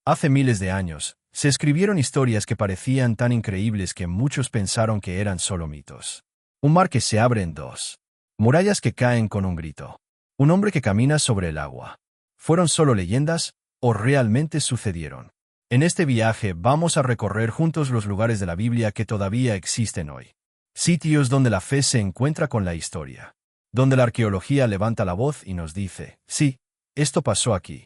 Hace miles de años, se escribieron historias que parecían tan increíbles que muchos pensaron que eran solo mitos. Un mar que se abre en dos. Murallas que caen con un grito. Un hombre que camina sobre el agua. ¿Fueron solo leyendas o realmente sucedieron? En este viaje vamos a recorrer juntos los lugares de la Biblia que todavía existen hoy. Sitios donde la fe se encuentra con la historia. Donde la arqueología levanta la voz y nos dice, sí, esto pasó aquí.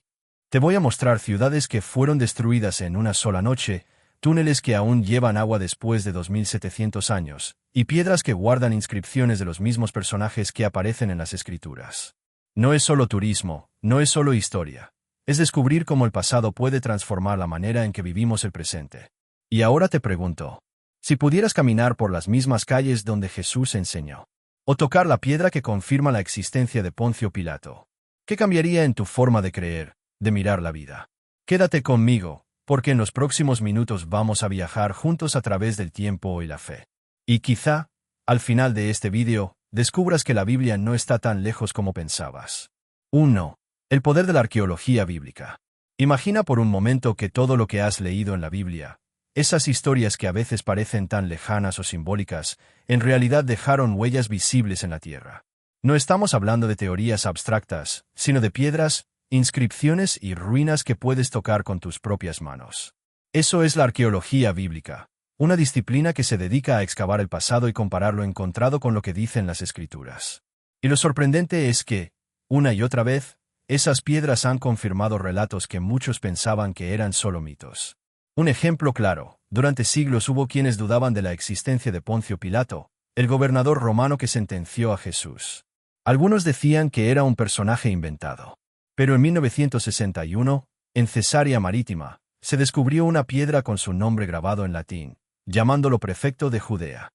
Te voy a mostrar ciudades que fueron destruidas en una sola noche, túneles que aún llevan agua después de 2700 años, y piedras que guardan inscripciones de los mismos personajes que aparecen en las escrituras. No es solo turismo, no es solo historia. Es descubrir cómo el pasado puede transformar la manera en que vivimos el presente. Y ahora te pregunto, si pudieras caminar por las mismas calles donde Jesús enseñó, o tocar la piedra que confirma la existencia de Poncio Pilato, ¿qué cambiaría en tu forma de creer, de mirar la vida? Quédate conmigo, porque en los próximos minutos vamos a viajar juntos a través del tiempo y la fe. Y quizá, al final de este vídeo, descubras que la Biblia no está tan lejos como pensabas. 1. El poder de la arqueología bíblica. Imagina por un momento que todo lo que has leído en la Biblia, esas historias que a veces parecen tan lejanas o simbólicas, en realidad dejaron huellas visibles en la tierra. No estamos hablando de teorías abstractas, sino de piedras, inscripciones y ruinas que puedes tocar con tus propias manos. Eso es la arqueología bíblica, una disciplina que se dedica a excavar el pasado y comparar lo encontrado con lo que dicen las Escrituras. Y lo sorprendente es que, una y otra vez, esas piedras han confirmado relatos que muchos pensaban que eran solo mitos. Un ejemplo claro, durante siglos hubo quienes dudaban de la existencia de Poncio Pilato, el gobernador romano que sentenció a Jesús. Algunos decían que era un personaje inventado. Pero en 1961, en Cesarea Marítima, se descubrió una piedra con su nombre grabado en latín, llamándolo prefecto de Judea.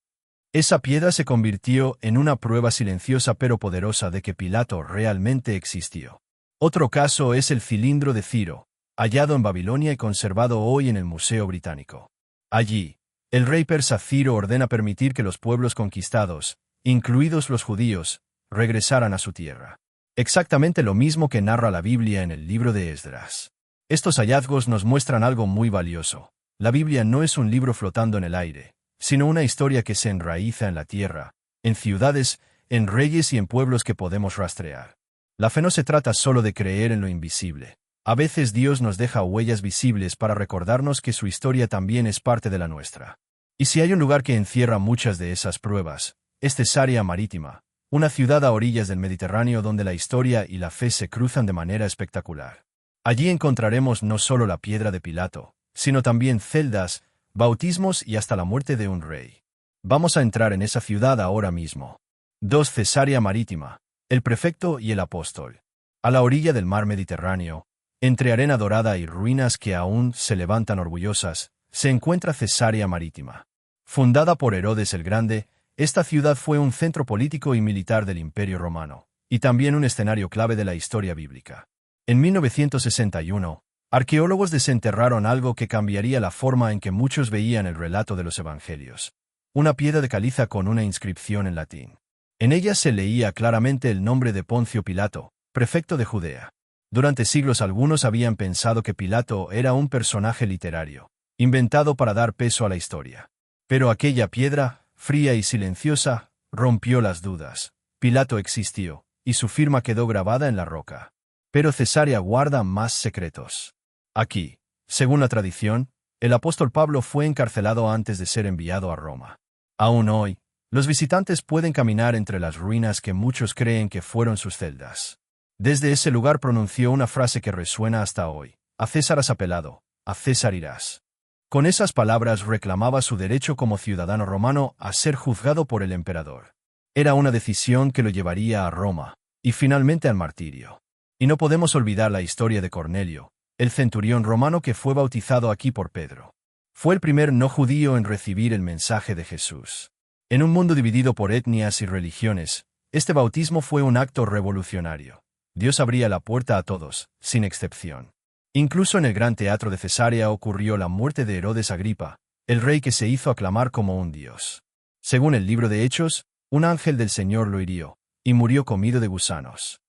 Esa piedra se convirtió en una prueba silenciosa pero poderosa de que Pilato realmente existió. Otro caso es el cilindro de Ciro, hallado en Babilonia y conservado hoy en el Museo Británico. Allí, el rey persa Ciro ordena permitir que los pueblos conquistados, incluidos los judíos, regresaran a su tierra. Exactamente lo mismo que narra la Biblia en el libro de Esdras. Estos hallazgos nos muestran algo muy valioso. La Biblia no es un libro flotando en el aire, sino una historia que se enraiza en la tierra, en ciudades, en reyes y en pueblos que podemos rastrear. La fe no se trata solo de creer en lo invisible. A veces Dios nos deja huellas visibles para recordarnos que su historia también es parte de la nuestra. Y si hay un lugar que encierra muchas de esas pruebas, es Cesarea Marítima, una ciudad a orillas del Mediterráneo donde la historia y la fe se cruzan de manera espectacular. Allí encontraremos no solo la piedra de Pilato, sino también celdas, bautismos y hasta la muerte de un rey. Vamos a entrar en esa ciudad ahora mismo. 2. Cesarea Marítima, el prefecto y el apóstol. A la orilla del mar Mediterráneo, entre arena dorada y ruinas que aún se levantan orgullosas, se encuentra Cesarea Marítima. Fundada por Herodes el Grande, esta ciudad fue un centro político y militar del Imperio Romano, y también un escenario clave de la historia bíblica. En 1961, arqueólogos desenterraron algo que cambiaría la forma en que muchos veían el relato de los Evangelios. Una piedra de caliza con una inscripción en latín. En ella se leía claramente el nombre de Poncio Pilato, prefecto de Judea. Durante siglos algunos habían pensado que Pilato era un personaje literario, inventado para dar peso a la historia. Pero aquella piedra, fría y silenciosa, rompió las dudas. Pilato existió, y su firma quedó grabada en la roca. Pero Cesarea guarda más secretos. Aquí, según la tradición, el apóstol Pablo fue encarcelado antes de ser enviado a Roma. Aún hoy, los visitantes pueden caminar entre las ruinas que muchos creen que fueron sus celdas. Desde ese lugar pronunció una frase que resuena hasta hoy: a César has apelado, a César irás. Con esas palabras reclamaba su derecho como ciudadano romano a ser juzgado por el emperador. Era una decisión que lo llevaría a Roma, y finalmente al martirio. Y no podemos olvidar la historia de Cornelio, el centurión romano que fue bautizado aquí por Pedro. Fue el primer no judío en recibir el mensaje de Jesús. En un mundo dividido por etnias y religiones, este bautismo fue un acto revolucionario. Dios abría la puerta a todos, sin excepción. Incluso en el gran teatro de Cesarea ocurrió la muerte de Herodes Agripa, el rey que se hizo aclamar como un dios. Según el libro de Hechos, un ángel del Señor lo hirió, y murió comido de gusanos.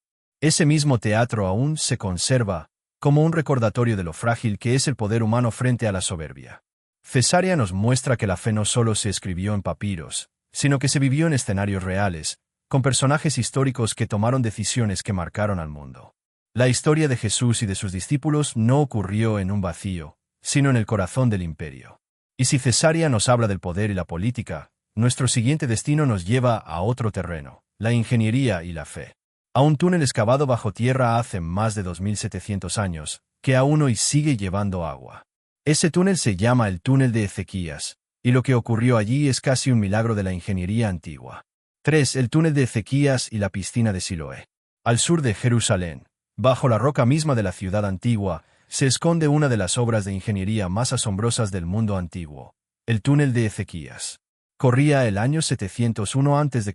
Ese mismo teatro aún se conserva, como un recordatorio de lo frágil que es el poder humano frente a la soberbia. Cesarea nos muestra que la fe no solo se escribió en papiros, sino que se vivió en escenarios reales, con personajes históricos que tomaron decisiones que marcaron al mundo. La historia de Jesús y de sus discípulos no ocurrió en un vacío, sino en el corazón del imperio. Y si Cesarea nos habla del poder y la política, nuestro siguiente destino nos lleva a otro terreno, la ingeniería y la fe. A un túnel excavado bajo tierra hace más de 2700 años, que aún hoy sigue llevando agua. Ese túnel se llama el túnel de Ezequías, y lo que ocurrió allí es casi un milagro de la ingeniería antigua. 3. El túnel de Ezequías y la piscina de Siloé. Al sur de Jerusalén, bajo la roca misma de la ciudad antigua, se esconde una de las obras de ingeniería más asombrosas del mundo antiguo, el túnel de Ezequías. Corría el año 701 a.C.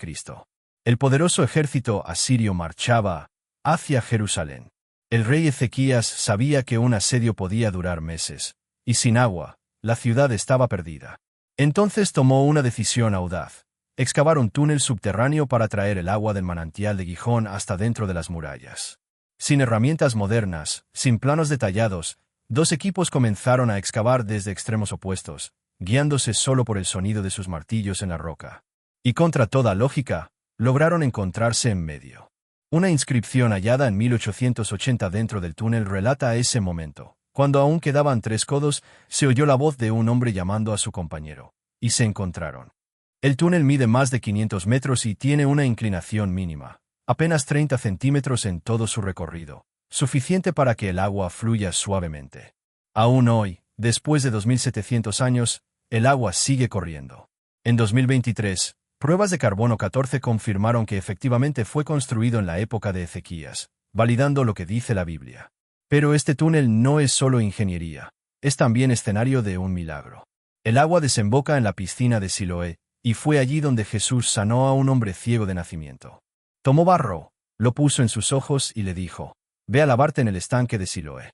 El poderoso ejército asirio marchaba hacia Jerusalén. El rey Ezequías sabía que un asedio podía durar meses, y sin agua, la ciudad estaba perdida. Entonces tomó una decisión audaz: excavar un túnel subterráneo para traer el agua del manantial de Gijón hasta dentro de las murallas. Sin herramientas modernas, sin planos detallados, dos equipos comenzaron a excavar desde extremos opuestos, guiándose solo por el sonido de sus martillos en la roca. Y contra toda lógica, lograron encontrarse en medio. Una inscripción hallada en 1880 dentro del túnel relata ese momento. Cuando aún quedaban 3 codos, se oyó la voz de un hombre llamando a su compañero, y se encontraron. El túnel mide más de 500 metros y tiene una inclinación mínima, apenas 30 centímetros en todo su recorrido, suficiente para que el agua fluya suavemente. Aún hoy, después de 2700 años, el agua sigue corriendo. En 2023, pruebas de carbono 14 confirmaron que efectivamente fue construido en la época de Ezequías, validando lo que dice la Biblia. Pero este túnel no es solo ingeniería, es también escenario de un milagro. El agua desemboca en la piscina de Siloé, y fue allí donde Jesús sanó a un hombre ciego de nacimiento. Tomó barro, lo puso en sus ojos y le dijo: «Ve a lavarte en el estanque de Siloé».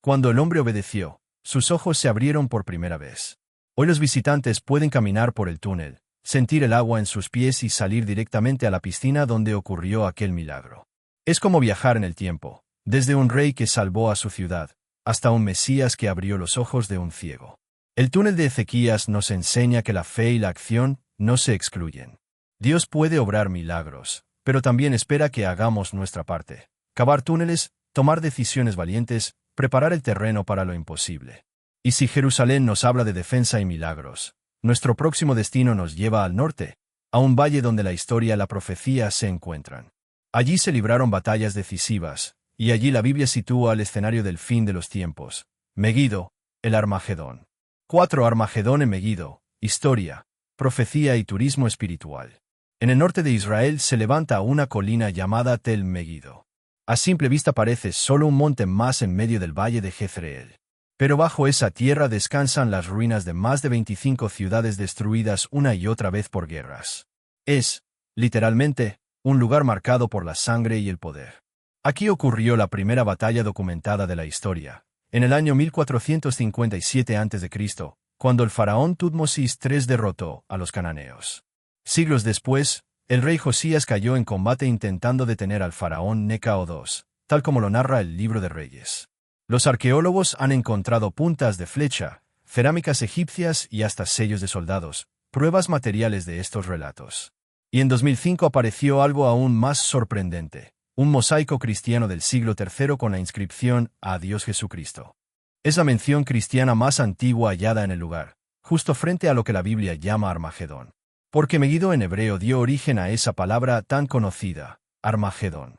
Cuando el hombre obedeció, sus ojos se abrieron por primera vez. Hoy los visitantes pueden caminar por el túnel, sentir el agua en sus pies y salir directamente a la piscina donde ocurrió aquel milagro. Es como viajar en el tiempo, desde un rey que salvó a su ciudad, hasta un Mesías que abrió los ojos de un ciego. El túnel de Ezequías nos enseña que la fe y la acción no se excluyen. Dios puede obrar milagros, pero también espera que hagamos nuestra parte: cavar túneles, tomar decisiones valientes, preparar el terreno para lo imposible. Y si Jerusalén nos habla de defensa y milagros, nuestro próximo destino nos lleva al norte, a un valle donde la historia y la profecía se encuentran. Allí se libraron batallas decisivas, y allí la Biblia sitúa el escenario del fin de los tiempos: Megido, el Armagedón. 4. Armagedón en Megido: historia, profecía y turismo espiritual. En el norte de Israel se levanta una colina llamada Tel Megido. A simple vista parece solo un monte más en medio del valle de Jezreel. Pero bajo esa tierra descansan las ruinas de más de 25 ciudades destruidas una y otra vez por guerras. Es, literalmente, un lugar marcado por la sangre y el poder. Aquí ocurrió la primera batalla documentada de la historia, en el año 1457 a.C., cuando el faraón Tutmosis III derrotó a los cananeos. Siglos después, el rey Josías cayó en combate intentando detener al faraón Necao II, tal como lo narra el Libro de Reyes. Los arqueólogos han encontrado puntas de flecha, cerámicas egipcias y hasta sellos de soldados, pruebas materiales de estos relatos. Y en 2005 apareció algo aún más sorprendente: un mosaico cristiano del siglo III con la inscripción «A Dios Jesucristo». Es la mención cristiana más antigua hallada en el lugar, justo frente a lo que la Biblia llama Armagedón. Porque Megido en hebreo dio origen a esa palabra tan conocida, Armagedón.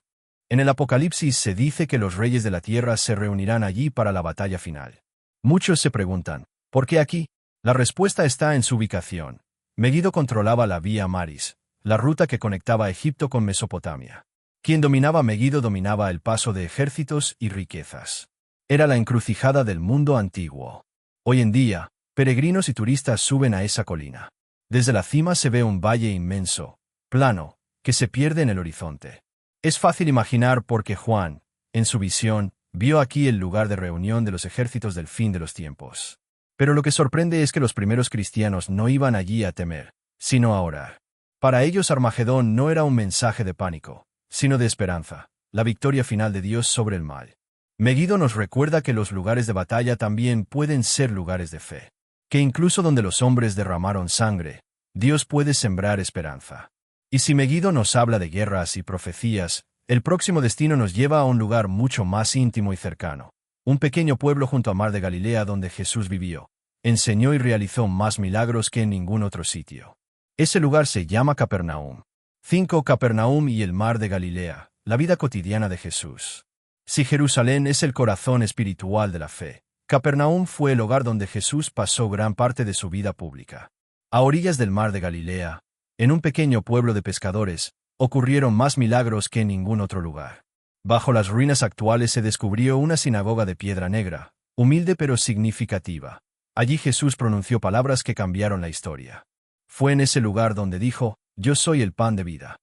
En el Apocalipsis se dice que los reyes de la tierra se reunirán allí para la batalla final. Muchos se preguntan: ¿por qué aquí? La respuesta está en su ubicación. Megido controlaba la Vía Maris, la ruta que conectaba Egipto con Mesopotamia. Quien dominaba Megido dominaba el paso de ejércitos y riquezas. Era la encrucijada del mundo antiguo. Hoy en día, peregrinos y turistas suben a esa colina. Desde la cima se ve un valle inmenso, plano, que se pierde en el horizonte. Es fácil imaginar por qué Juan, en su visión, vio aquí el lugar de reunión de los ejércitos del fin de los tiempos. Pero lo que sorprende es que los primeros cristianos no iban allí a temer, sino a orar. Para ellos Armagedón no era un mensaje de pánico, sino de esperanza, la victoria final de Dios sobre el mal. Megiddo nos recuerda que los lugares de batalla también pueden ser lugares de fe. Que incluso donde los hombres derramaron sangre, Dios puede sembrar esperanza. Y si Megiddo nos habla de guerras y profecías, el próximo destino nos lleva a un lugar mucho más íntimo y cercano. Un pequeño pueblo junto al mar de Galilea donde Jesús vivió, enseñó y realizó más milagros que en ningún otro sitio. Ese lugar se llama Capernaum. 5. Capernaum y el mar de Galilea, la vida cotidiana de Jesús. Si Jerusalén es el corazón espiritual de la fe, Capernaum fue el hogar donde Jesús pasó gran parte de su vida pública. A orillas del mar de Galilea, en un pequeño pueblo de pescadores, ocurrieron más milagros que en ningún otro lugar. Bajo las ruinas actuales se descubrió una sinagoga de piedra negra, humilde pero significativa. Allí Jesús pronunció palabras que cambiaron la historia. Fue en ese lugar donde dijo, «Yo soy el pan de vida».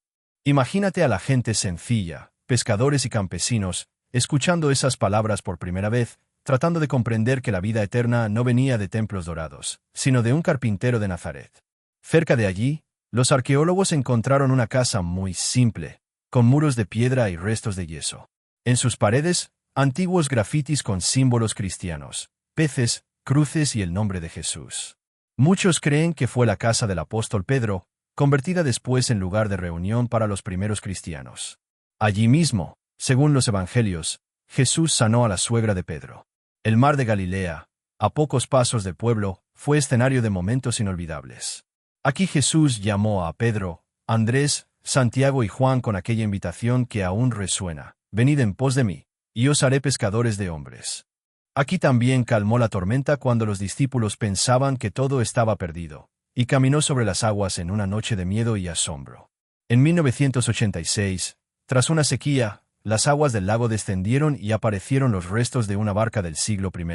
Imagínate a la gente sencilla, pescadores y campesinos, escuchando esas palabras por primera vez, tratando de comprender que la vida eterna no venía de templos dorados, sino de un carpintero de Nazaret. Cerca de allí, los arqueólogos encontraron una casa muy simple, con muros de piedra y restos de yeso. En sus paredes, antiguos grafitis con símbolos cristianos, peces, cruces y el nombre de Jesús. Muchos creen que fue la casa del apóstol Pedro, convertida después en lugar de reunión para los primeros cristianos. Allí mismo, según los evangelios, Jesús sanó a la suegra de Pedro. El mar de Galilea, a pocos pasos del pueblo, fue escenario de momentos inolvidables. Aquí Jesús llamó a Pedro, Andrés, Santiago y Juan con aquella invitación que aún resuena: «Venid en pos de mí, y os haré pescadores de hombres». Aquí también calmó la tormenta cuando los discípulos pensaban que todo estaba perdido, y caminó sobre las aguas en una noche de miedo y asombro. En 1986, tras una sequía, las aguas del lago descendieron y aparecieron los restos de una barca del siglo I,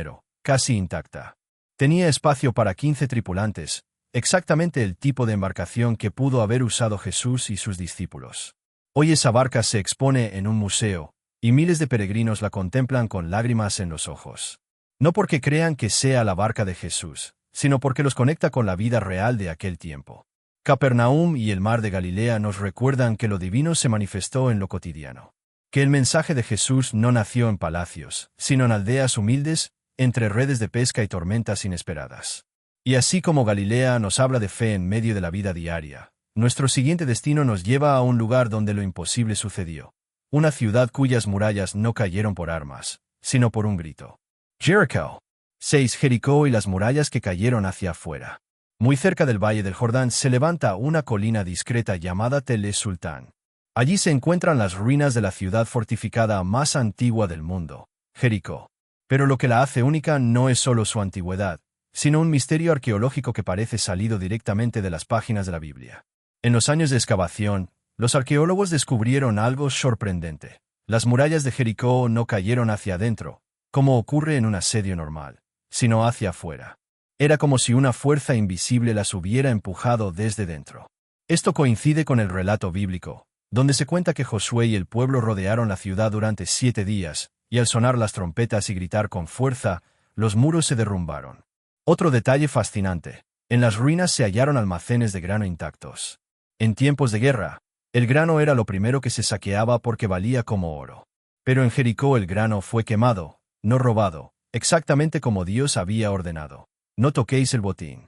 casi intacta. Tenía espacio para 15 tripulantes, exactamente el tipo de embarcación que pudo haber usado Jesús y sus discípulos. Hoy esa barca se expone en un museo, y miles de peregrinos la contemplan con lágrimas en los ojos. No porque crean que sea la barca de Jesús, sino porque los conecta con la vida real de aquel tiempo. Capernaum y el mar de Galilea nos recuerdan que lo divino se manifestó en lo cotidiano. Que el mensaje de Jesús no nació en palacios, sino en aldeas humildes, entre redes de pesca y tormentas inesperadas. Y así como Galilea nos habla de fe en medio de la vida diaria, nuestro siguiente destino nos lleva a un lugar donde lo imposible sucedió. Una ciudad cuyas murallas no cayeron por armas, sino por un grito. Jericho. 6. Jericó y las murallas que cayeron hacia afuera. Muy cerca del valle del Jordán se levanta una colina discreta llamada Tel es Sultán. Allí se encuentran las ruinas de la ciudad fortificada más antigua del mundo, Jericó. Pero lo que la hace única no es solo su antigüedad, sino un misterio arqueológico que parece salido directamente de las páginas de la Biblia. En los años de excavación, los arqueólogos descubrieron algo sorprendente. Las murallas de Jericó no cayeron hacia adentro, como ocurre en un asedio normal, sino hacia afuera. Era como si una fuerza invisible las hubiera empujado desde dentro. Esto coincide con el relato bíblico, donde se cuenta que Josué y el pueblo rodearon la ciudad durante 7 días, y al sonar las trompetas y gritar con fuerza, los muros se derrumbaron. Otro detalle fascinante: en las ruinas se hallaron almacenes de grano intactos. En tiempos de guerra, el grano era lo primero que se saqueaba porque valía como oro. Pero en Jericó el grano fue quemado, no robado, exactamente como Dios había ordenado. No toquéis el botín.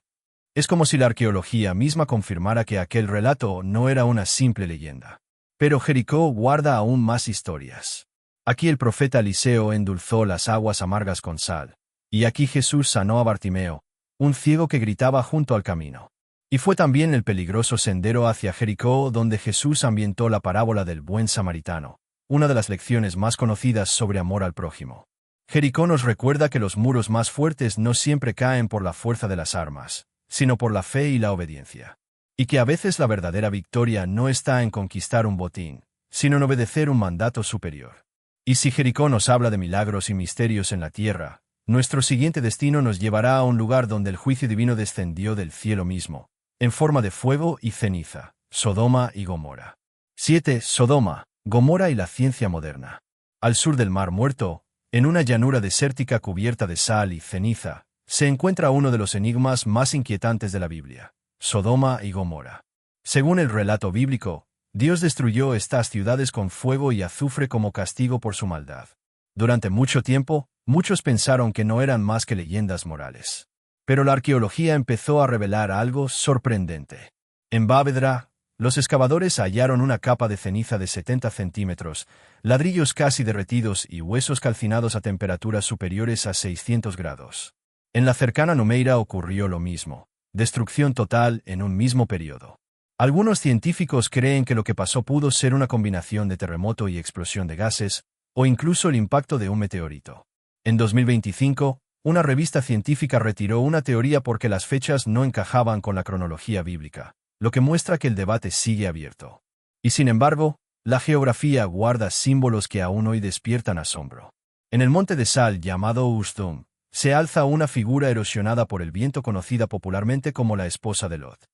Es como si la arqueología misma confirmara que aquel relato no era una simple leyenda. Pero Jericó guarda aún más historias. Aquí el profeta Eliseo endulzó las aguas amargas con sal, y aquí Jesús sanó a Bartimeo, un ciego que gritaba junto al camino. Y fue también el peligroso sendero hacia Jericó donde Jesús ambientó la parábola del buen samaritano, una de las lecciones más conocidas sobre amor al prójimo. Jericó nos recuerda que los muros más fuertes no siempre caen por la fuerza de las armas, sino por la fe y la obediencia. Y que a veces la verdadera victoria no está en conquistar un botín, sino en obedecer un mandato superior. Y si Jericó nos habla de milagros y misterios en la tierra, nuestro siguiente destino nos llevará a un lugar donde el juicio divino descendió del cielo mismo, en forma de fuego y ceniza: Sodoma y Gomorra. 7. Sodoma, Gomorra y la ciencia moderna. Al sur del Mar Muerto, en una llanura desértica cubierta de sal y ceniza, se encuentra uno de los enigmas más inquietantes de la Biblia: Sodoma y Gomorra. Según el relato bíblico, Dios destruyó estas ciudades con fuego y azufre como castigo por su maldad. Durante mucho tiempo, muchos pensaron que no eran más que leyendas morales. Pero la arqueología empezó a revelar algo sorprendente. En Bávedra, los excavadores hallaron una capa de ceniza de 70 centímetros, ladrillos casi derretidos y huesos calcinados a temperaturas superiores a 600 grados. En la cercana Numeira ocurrió lo mismo, destrucción total en un mismo periodo. Algunos científicos creen que lo que pasó pudo ser una combinación de terremoto y explosión de gases, o incluso el impacto de un meteorito. En 2025, una revista científica retiró una teoría porque las fechas no encajaban con la cronología bíblica, lo que muestra que el debate sigue abierto. Y sin embargo, la geografía guarda símbolos que aún hoy despiertan asombro. En el monte de sal llamado Ustum, se alza una figura erosionada por el viento conocida popularmente como la esposa de Lot.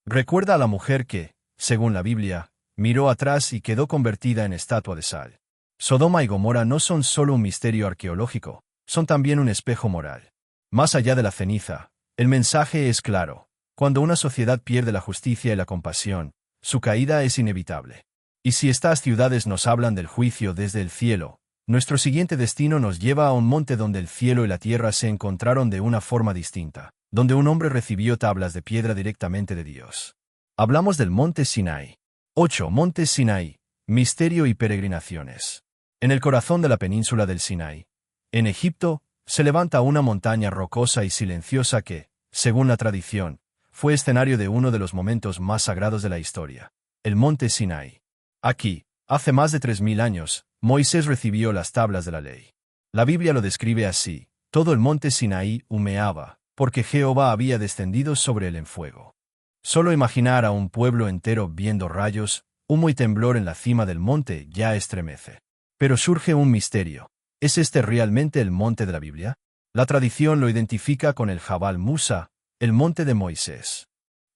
Recuerda a la mujer que, según la Biblia, miró atrás y quedó convertida en estatua de sal. Sodoma y Gomorra no son solo un misterio arqueológico, son también un espejo moral. Más allá de la ceniza, el mensaje es claro. Cuando una sociedad pierde la justicia y la compasión, su caída es inevitable. Y si estas ciudades nos hablan del juicio desde el cielo, nuestro siguiente destino nos lleva a un monte donde el cielo y la tierra se encontraron de una forma distinta, donde un hombre recibió tablas de piedra directamente de Dios. Hablamos del monte Sinaí. 8. Monte Sinaí, misterio y peregrinaciones. En el corazón de la península del Sinaí, en Egipto, se levanta una montaña rocosa y silenciosa que, según la tradición, fue escenario de uno de los momentos más sagrados de la historia, el monte Sinaí. Aquí, hace más de 3000 años, Moisés recibió las tablas de la ley. La Biblia lo describe así: todo el monte Sinaí humeaba, porque Jehová había descendido sobre él en fuego. Solo imaginar a un pueblo entero viendo rayos, humo y temblor en la cima del monte ya estremece. Pero surge un misterio. ¿Es este realmente el monte de la Biblia? La tradición lo identifica con el Jabal Musa, el monte de Moisés.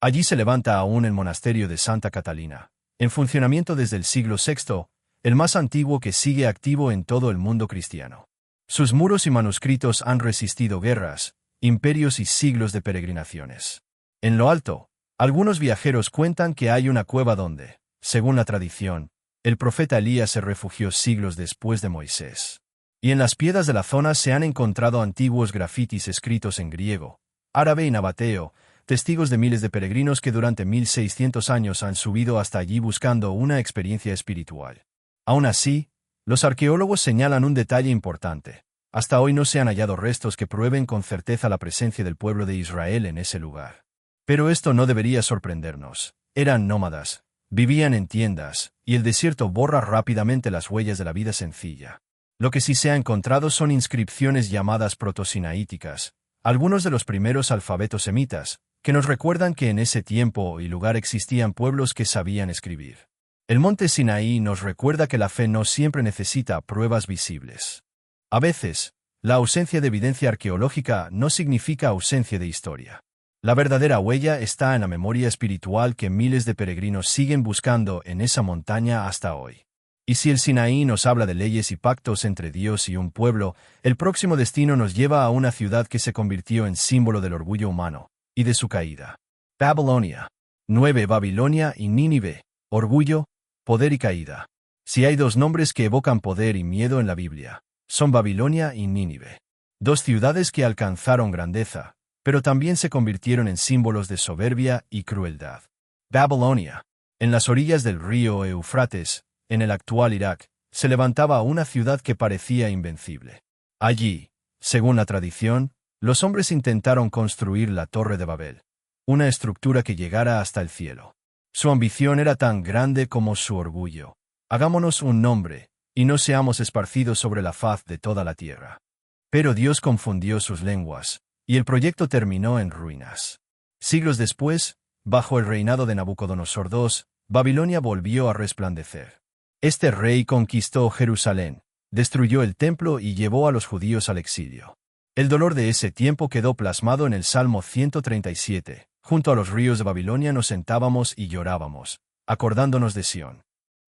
Allí se levanta aún el monasterio de Santa Catalina, en funcionamiento desde el siglo VI, el más antiguo que sigue activo en todo el mundo cristiano. Sus muros y manuscritos han resistido guerras, imperios y siglos de peregrinaciones. En lo alto, algunos viajeros cuentan que hay una cueva donde, según la tradición, el profeta Elías se refugió siglos después de Moisés. Y en las piedras de la zona se han encontrado antiguos grafitis escritos en griego, árabe y nabateo, testigos de miles de peregrinos que durante 1600 años han subido hasta allí buscando una experiencia espiritual. Aún así, los arqueólogos señalan un detalle importante. Hasta hoy no se han hallado restos que prueben con certeza la presencia del pueblo de Israel en ese lugar. Pero esto no debería sorprendernos. Eran nómadas, vivían en tiendas, y el desierto borra rápidamente las huellas de la vida sencilla. Lo que sí se ha encontrado son inscripciones llamadas protosinaíticas, algunos de los primeros alfabetos semitas, que nos recuerdan que en ese tiempo y lugar existían pueblos que sabían escribir. El monte Sinaí nos recuerda que la fe no siempre necesita pruebas visibles. A veces, la ausencia de evidencia arqueológica no significa ausencia de historia. La verdadera huella está en la memoria espiritual que miles de peregrinos siguen buscando en esa montaña hasta hoy. Y si el Sinaí nos habla de leyes y pactos entre Dios y un pueblo, el próximo destino nos lleva a una ciudad que se convirtió en símbolo del orgullo humano y de su caída. Babilonia. 9. Babilonia y Nínive. Orgullo, poder y caída. Si hay dos nombres que evocan poder y miedo en la Biblia, son Babilonia y Nínive. Dos ciudades que alcanzaron grandeza, pero también se convirtieron en símbolos de soberbia y crueldad. Babilonia. En las orillas del río Éufrates, en el actual Irak, se levantaba una ciudad que parecía invencible. Allí, según la tradición, los hombres intentaron construir la Torre de Babel, una estructura que llegara hasta el cielo. Su ambición era tan grande como su orgullo. Hagámonos un nombre, y no seamos esparcidos sobre la faz de toda la tierra. Pero Dios confundió sus lenguas, y el proyecto terminó en ruinas. Siglos después, bajo el reinado de Nabucodonosor II, Babilonia volvió a resplandecer. Este rey conquistó Jerusalén, destruyó el templo y llevó a los judíos al exilio. El dolor de ese tiempo quedó plasmado en el Salmo 137. Junto a los ríos de Babilonia nos sentábamos y llorábamos, acordándonos de Sión.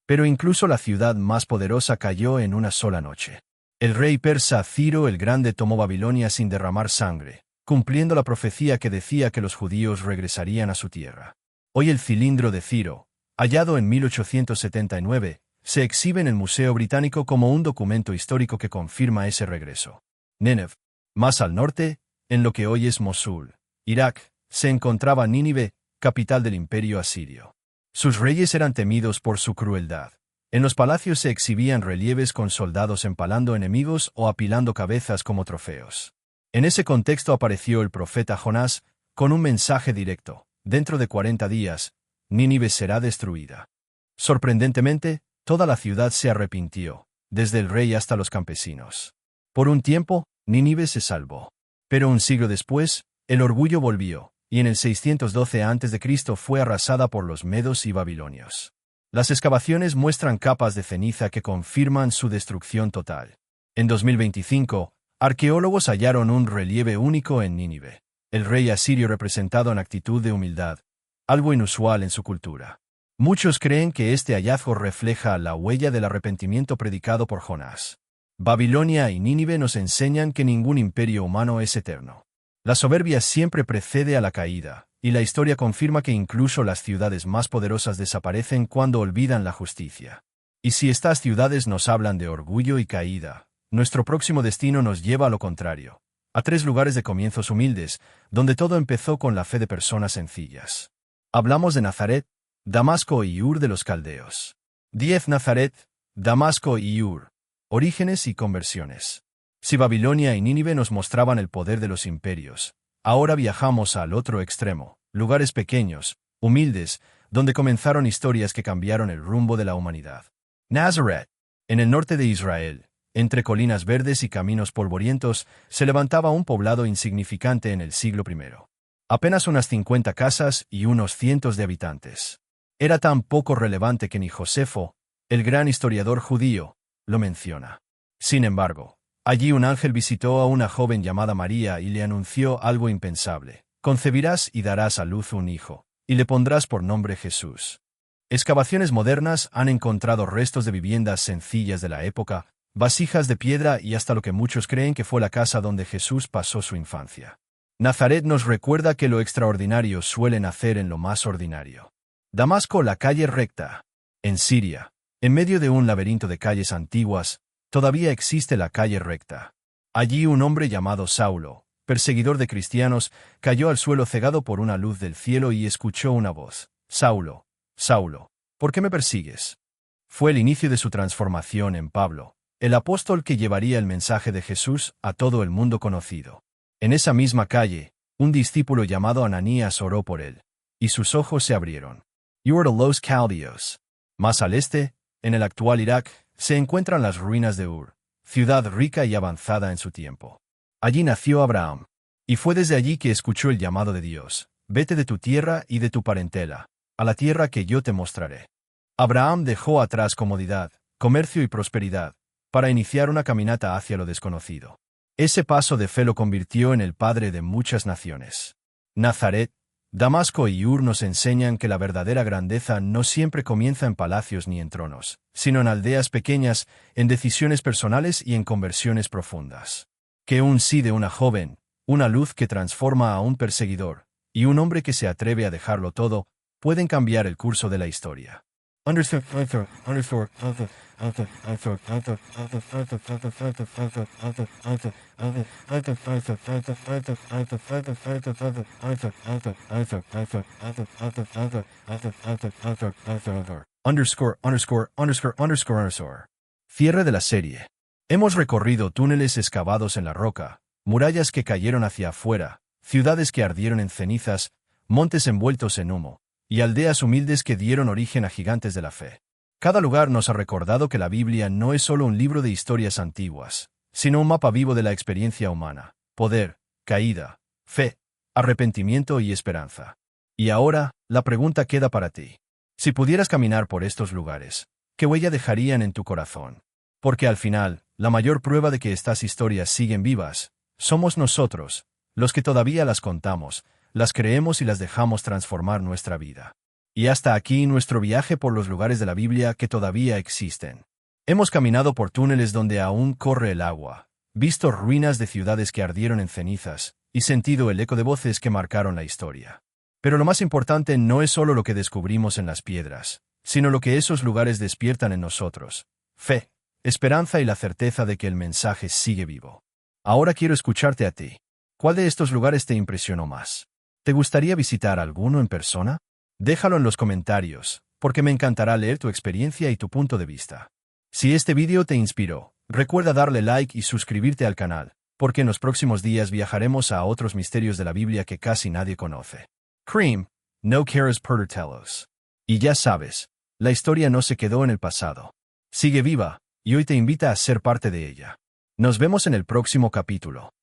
Pero incluso la ciudad más poderosa cayó en una sola noche. El rey persa Ciro el Grande tomó Babilonia sin derramar sangre, cumpliendo la profecía que decía que los judíos regresarían a su tierra. Hoy el cilindro de Ciro, hallado en 1879, se exhibe en el Museo Británico como un documento histórico que confirma ese regreso. Nínive, más al norte, en lo que hoy es Mosul, Irak, se encontraba Nínive, capital del imperio asirio. Sus reyes eran temidos por su crueldad. En los palacios se exhibían relieves con soldados empalando enemigos o apilando cabezas como trofeos. En ese contexto apareció el profeta Jonás, con un mensaje directo: dentro de 40 días, Nínive será destruida. Sorprendentemente, toda la ciudad se arrepintió, desde el rey hasta los campesinos. Por un tiempo, Nínive se salvó. Pero un siglo después, el orgullo volvió, y en el 612 a.C. fue arrasada por los medos y babilonios. Las excavaciones muestran capas de ceniza que confirman su destrucción total. En 2025, arqueólogos hallaron un relieve único en Nínive, el rey asirio representado en actitud de humildad, algo inusual en su cultura. Muchos creen que este hallazgo refleja la huella del arrepentimiento predicado por Jonás. Babilonia y Nínive nos enseñan que ningún imperio humano es eterno. La soberbia siempre precede a la caída, y la historia confirma que incluso las ciudades más poderosas desaparecen cuando olvidan la justicia. Y si estas ciudades nos hablan de orgullo y caída, nuestro próximo destino nos lleva a lo contrario, a 3 lugares de comienzos humildes, donde todo empezó con la fe de personas sencillas. Hablamos de Nazaret, Damasco y Ur de los caldeos. 10. Nazaret, Damasco y Ur. Orígenes y conversiones. Si Babilonia y Nínive nos mostraban el poder de los imperios, ahora viajamos al otro extremo, lugares pequeños, humildes, donde comenzaron historias que cambiaron el rumbo de la humanidad. Nazaret, en el norte de Israel, entre colinas verdes y caminos polvorientos, se levantaba un poblado insignificante en el siglo I. Apenas unas 50 casas y unos cientos de habitantes. Era tan poco relevante que ni Josefo, el gran historiador judío, lo menciona. Sin embargo, allí un ángel visitó a una joven llamada María y le anunció algo impensable: concebirás y darás a luz un hijo, y le pondrás por nombre Jesús. Excavaciones modernas han encontrado restos de viviendas sencillas de la época, vasijas de piedra y hasta lo que muchos creen que fue la casa donde Jesús pasó su infancia. Nazaret nos recuerda que lo extraordinario suele nacer en lo más ordinario. Damasco, la calle recta. En Siria, en medio de un laberinto de calles antiguas, todavía existe la calle recta. Allí un hombre llamado Saulo, perseguidor de cristianos, cayó al suelo cegado por una luz del cielo y escuchó una voz: Saulo, Saulo, ¿por qué me persigues? Fue el inicio de su transformación en Pablo, el apóstol que llevaría el mensaje de Jesús a todo el mundo conocido. En esa misma calle, un discípulo llamado Ananías oró por él, y sus ojos se abrieron. Ur de los Caldeos. Más al este, en el actual Irak, se encuentran las ruinas de Ur, ciudad rica y avanzada en su tiempo. Allí nació Abraham, y fue desde allí que escuchó el llamado de Dios: vete de tu tierra y de tu parentela, a la tierra que yo te mostraré. Abraham dejó atrás comodidad, comercio y prosperidad, para iniciar una caminata hacia lo desconocido. Ese paso de fe lo convirtió en el padre de muchas naciones. Nazaret, Damasco y Ur nos enseñan que la verdadera grandeza no siempre comienza en palacios ni en tronos, sino en aldeas pequeñas, en decisiones personales y en conversiones profundas. Que un sí de una joven, una luz que transforma a un perseguidor, y un hombre que se atreve a dejarlo todo, pueden cambiar el curso de la historia. Cierre de la serie. Hemos recorrido túneles excavados en la roca, murallas que cayeron hacia afuera, ciudades que ardieron en cenizas, montes envueltos en humo, y aldeas humildes que dieron origen a gigantes de la fe. Cada lugar nos ha recordado que la Biblia no es solo un libro de historias antiguas, sino un mapa vivo de la experiencia humana: poder, caída, fe, arrepentimiento y esperanza. Y ahora, la pregunta queda para ti. Si pudieras caminar por estos lugares, ¿qué huella dejarían en tu corazón? Porque al final, la mayor prueba de que estas historias siguen vivas, somos nosotros, los que todavía las contamos, las creemos y las dejamos transformar nuestra vida. Y hasta aquí nuestro viaje por los lugares de la Biblia que todavía existen. Hemos caminado por túneles donde aún corre el agua, visto ruinas de ciudades que ardieron en cenizas, y sentido el eco de voces que marcaron la historia. Pero lo más importante no es solo lo que descubrimos en las piedras, sino lo que esos lugares despiertan en nosotros: fe, esperanza y la certeza de que el mensaje sigue vivo. Ahora quiero escucharte a ti. ¿Cuál de estos lugares te impresionó más? ¿Te gustaría visitar alguno en persona? Déjalo en los comentarios, porque me encantará leer tu experiencia y tu punto de vista. Si este vídeo te inspiró, recuerda darle like y suscribirte al canal, porque en los próximos días viajaremos a otros misterios de la Biblia que casi nadie conoce. Cream, no quieres perdertelos. Y ya sabes, la historia no se quedó en el pasado. Sigue viva, y hoy te invita a ser parte de ella. Nos vemos en el próximo capítulo.